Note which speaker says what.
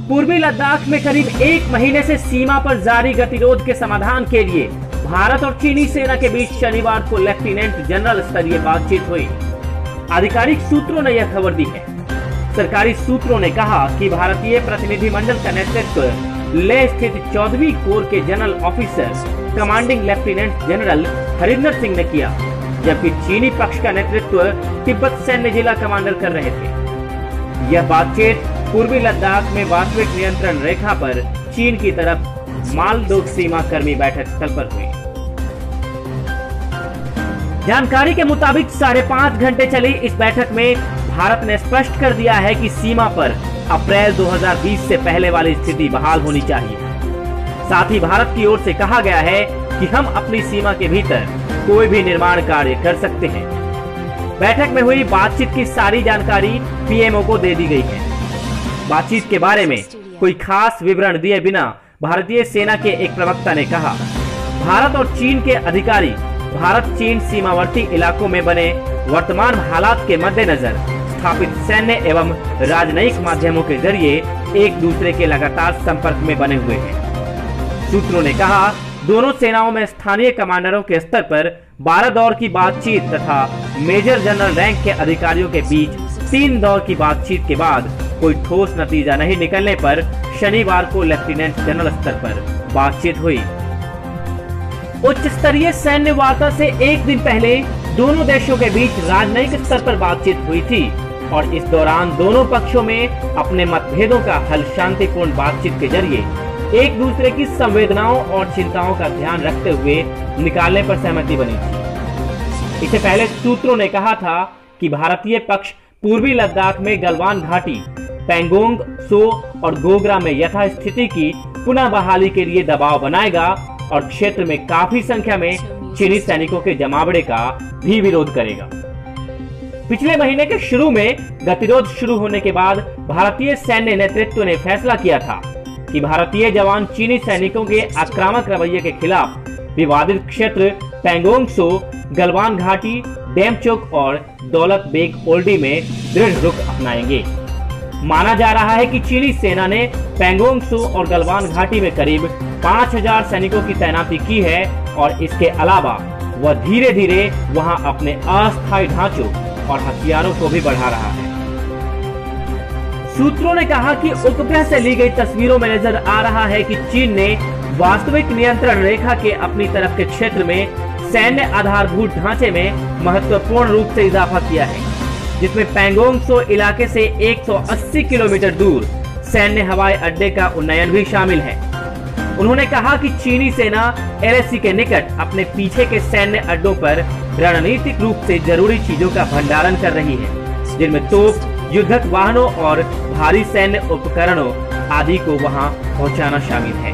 Speaker 1: पूर्वी लद्दाख में करीब 1 महीने से सीमा पर जारी गतिरोध के समाधान के लिए भारत और चीनी सेना के बीच शनिवार को लेफ्टिनेंट जनरल स्तरीय बातचीत हुई। आधिकारिक सूत्रों ने यह खबर दी है। सरकारी सूत्रों ने कहा कि भारतीय प्रतिनिधिमंडल का नेतृत्व लेह स्थित 14वीं कोर के general officer commanding lieutenant general Harinder Singh ने किया, जबकि चीनी पक्ष का नेतृत्व तिब्बत सैन्य जिला कमांडर कर रहे थे। यह बातचीत पूर्वी लद्दाख में वास्तविक नियंत्रण रेखा पर चीन की तरफ मालदोग सीमा कर्मी बैठक स्थल पर हुई। जानकारी के मुताबिक 5.5 घंटे चली इस बैठक में भारत ने स्पष्ट कर दिया है कि सीमा पर अप्रैल 2020 से पहले वाली स्थिति बहाल होनी चाहिए। साथ ही भारत की ओर से कहा गया है कि हम अपनी सीमा के भीतर कोई भी निर्माण कार्य कर सकते हैं। बैठक में हुई बातचीत की सारी जानकारी पीएमओ को दे दी गई है। बातचीत के बारे में कोई खास विवरण दिए बिना भारतीय सेना के एक प्रवक्ता ने कहा, भारत और चीन के अधिकारी भारत चीन सीमावर्ती इलाकों में बने वर्तमान हालात के मद्देनजर स्थापित सैन्य एवं राजनयिक माध्यमों के जरिए एक दूसरे के लगातार संपर्क में बने हुए हैं। सूत्रों ने कहा, दोनों सेनाओं में स्थानीय कमांडरों के स्तर पर 12 दौर की बातचीत तथा मेजर जनरल रैंक के अधिकारियों के बीच 3 दौर की बातचीत के बाद कोई ठोस नतीजा नहीं निकलने पर शनिवार को लेफ्टिनेंट जनरल स्तर पर बातचीत हुई। उच्च स्तरीय सैन्य वार्ता से एक दिन पहले दोनों देशों के बीच राजनयिक स्तर पर बातचीत हुई थी और इस दौरान दोनों पक्षों में अपने मतभेदों का हल शांतिपूर्ण बातचीत के जरिए एक दूसरे की संवेदनाओं और चिंताओं का ध्यान रखते हुए निकालने पर सहमति बनी थी। इससे पहले सूत्रों ने कहा था कि भारतीय पक्ष पूर्वी लद्दाख में गलवान घाटी, पैंगोंग सो और गोग्रा में यथास्थिति की पुनः बहाली के लिए दबाव बनाएगा और क्षेत्र में काफी संख्या में चीनी सैनिकों के जमावड़े का भी विरोध करेगा। पिछले महीने के शुरू में गतिरोध शुरू होने के बाद भारतीय सैन्य नेतृत्व ने फैसला किया था कि भारतीय जवान चीनी सैनिकों के आक्रामक रवैये के खिलाफ विवादित क्षेत्र पैंगोंग सो, गलवान घाटी, डेमचोक और दौलत बेग ओल्डी में दृढ़ रुख अपनाएंगे। माना जा रहा है कि चीनी सेना ने पैंगोंग सो और गलवान घाटी में करीब 5000 सैनिकों की तैनाती की है और इसके अलावा वह धीरे धीरे वहां अपने अस्थायी ढांचों और हथियारों को भी बढ़ा रहा है। सूत्रों ने कहा कि उपग्रह से ली गई तस्वीरों में नजर आ रहा है कि चीन ने वास्तविक नियंत्रण रेखा के अपनी तरफ के क्षेत्र में सैन्य आधारभूत ढांचे में महत्वपूर्ण रूप से इजाफा किया है, जिसमें पैंगोंग सो इलाके से 180 किलोमीटर दूर सैन्य हवाई अड्डे का उन्नयन भी शामिल है। उन्होंने कहा कि चीनी सेना एलएसी के निकट अपने पीछे के सैन्य अड्डों पर रणनीतिक रूप से जरूरी चीजों का भंडारण कर रही है, जिनमें तोप, युद्धक वाहनों और भारी सैन्य उपकरणों आदि को वहां पहुंचाना शामिल है।